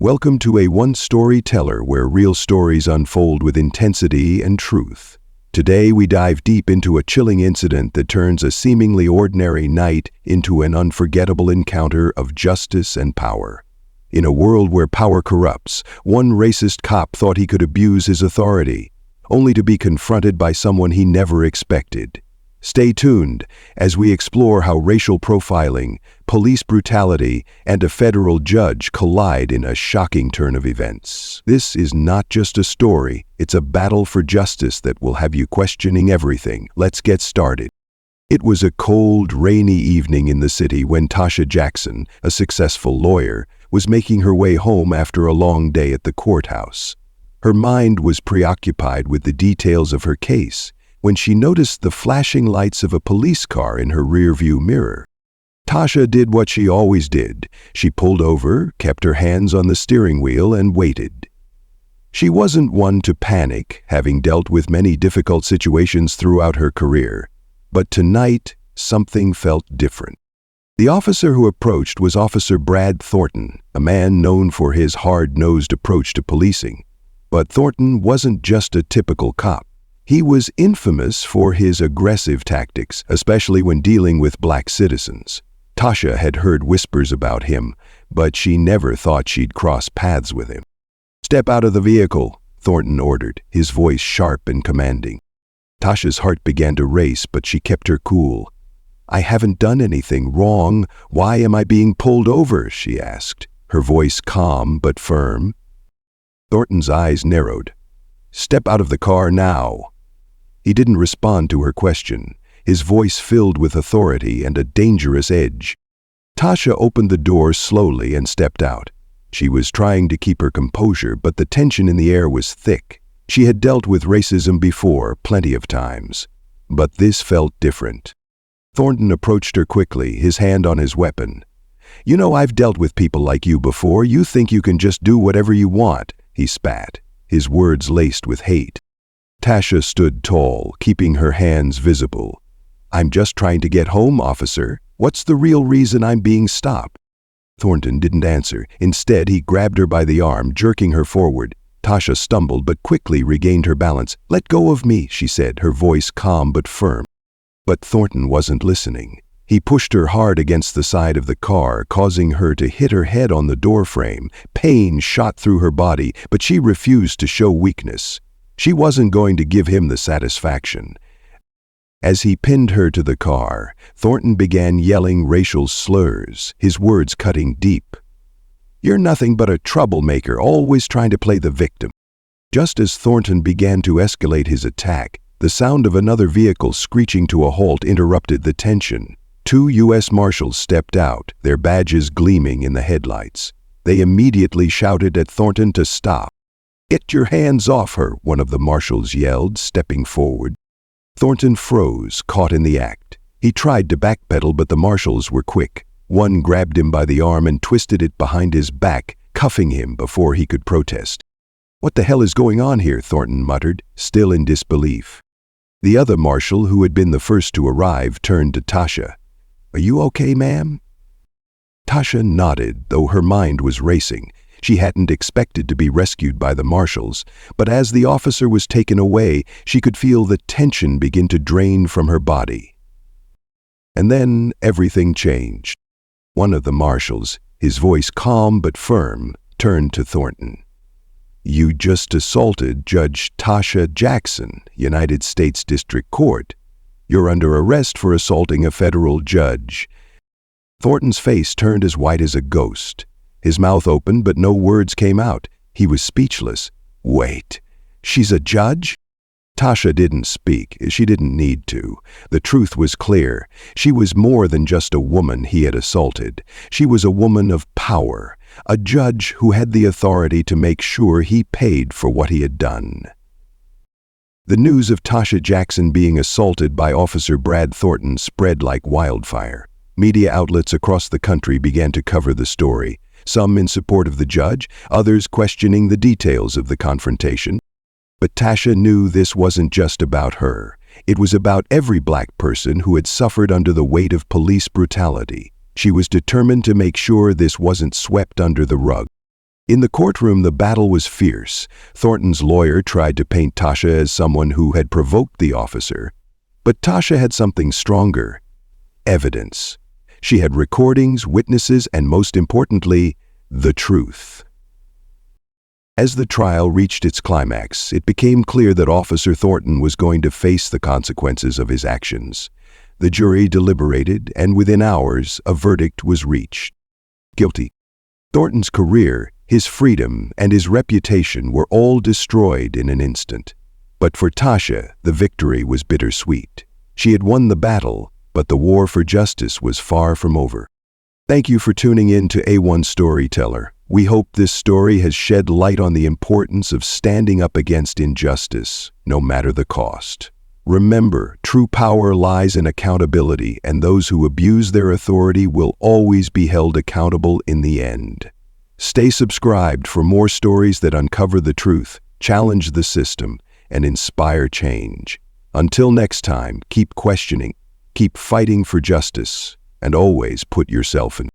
Welcome to a one-story teller where real stories unfold with intensity and truth. Today we dive deep into a chilling incident that turns a seemingly ordinary night into an unforgettable encounter of justice and power. In a world where power corrupts, one racist cop thought he could abuse his authority, only to be confronted by someone he never expected. Stay tuned as we explore how racial profiling, police brutality, and a federal judge collide in a shocking turn of events. This is not just a story, it's a battle for justice that will have you questioning everything. Let's get started. It was a cold, rainy evening in the city when Tasha Jackson, a successful lawyer, was making her way home after a long day at the courthouse. Her mind was preoccupied with the details of her case when she noticed the flashing lights of a police car in her rearview mirror. Tasha did what she always did. She pulled over, kept her hands on the steering wheel, and waited. She wasn't one to panic, having dealt with many difficult situations throughout her career. But tonight, something felt different. The officer who approached was Officer Brad Thornton, a man known for his hard-nosed approach to policing. But Thornton wasn't just a typical cop. He was infamous for his aggressive tactics, especially when dealing with black citizens. Tasha had heard whispers about him, but she never thought she'd cross paths with him. "Step out of the vehicle," Thornton ordered, his voice sharp and commanding. Tasha's heart began to race, but she kept her cool. "I haven't done anything wrong. Why am I being pulled over?" she asked, her voice calm but firm. Thornton's eyes narrowed. "Step out of the car now." He didn't respond to her question, his voice filled with authority and a dangerous edge. Tasha opened the door slowly and stepped out. She was trying to keep her composure, but the tension in the air was thick. She had dealt with racism before, plenty of times. But this felt different. Thornton approached her quickly, his hand on his weapon. "You know, I've dealt with people like you before. You think you can just do whatever you want," he spat, his words laced with hate. Tasha stood tall, keeping her hands visible. "I'm just trying to get home, officer. What's the real reason I'm being stopped?" Thornton didn't answer. Instead, he grabbed her by the arm, jerking her forward. Tasha stumbled but quickly regained her balance. "Let go of me," she said, her voice calm but firm. But Thornton wasn't listening. He pushed her hard against the side of the car, causing her to hit her head on the doorframe. Pain shot through her body, but she refused to show weakness. She wasn't going to give him the satisfaction. As he pinned her to the car, Thornton began yelling racial slurs, his words cutting deep. "You're nothing but a troublemaker, always trying to play the victim." Just as Thornton began to escalate his attack, the sound of another vehicle screeching to a halt interrupted the tension. 2 U.S. Marshals stepped out, their badges gleaming in the headlights. They immediately shouted at Thornton to stop. "Get your hands off her," one of the marshals yelled, stepping forward. Thornton froze, caught in the act. He tried to backpedal, but the marshals were quick. One grabbed him by the arm and twisted it behind his back, cuffing him before he could protest. "What the hell is going on here?" Thornton muttered, still in disbelief. The other marshal, who had been the first to arrive, turned to Tasha. "Are you okay, ma'am?" Tasha nodded, though her mind was racing. She hadn't expected to be rescued by the marshals, but as the officer was taken away, she could feel the tension begin to drain from her body. And then everything changed. One of the marshals, his voice calm but firm, turned to Thornton. "You just assaulted Judge Tasha Jackson, United States District Court. You're under arrest for assaulting a federal judge." Thornton's face turned as white as a ghost. His mouth opened, but no words came out. He was speechless. "Wait, she's a judge?" Tasha didn't speak. She didn't need to. The truth was clear. She was more than just a woman he had assaulted. She was a woman of power, a judge who had the authority to make sure he paid for what he had done. The news of Tasha Jackson being assaulted by Officer Brad Thornton spread like wildfire. Media outlets across the country began to cover the story, some in support of the judge, others questioning the details of the confrontation. But Tasha knew this wasn't just about her. It was about every black person who had suffered under the weight of police brutality. She was determined to make sure this wasn't swept under the rug. In the courtroom, the battle was fierce. Thornton's lawyer tried to paint Tasha as someone who had provoked the officer. But Tasha had something stronger: evidence. She had recordings, witnesses, and most importantly, the truth. As the trial reached its climax, it became clear that Officer Thornton was going to face the consequences of his actions. The jury deliberated, and within hours, a verdict was reached. Guilty. Thornton's career, his freedom, and his reputation were all destroyed in an instant. But for Tasha, the victory was bittersweet. She had won the battle, but the war for justice was far from over. Thank you for tuning in to A1 Storyteller. We hope this story has shed light on the importance of standing up against injustice, no matter the cost. Remember, true power lies in accountability, and those who abuse their authority will always be held accountable in the end. Stay subscribed for more stories that uncover the truth, challenge the system, and inspire change. Until next time, keep questioning, keep fighting for justice, and always put yourself in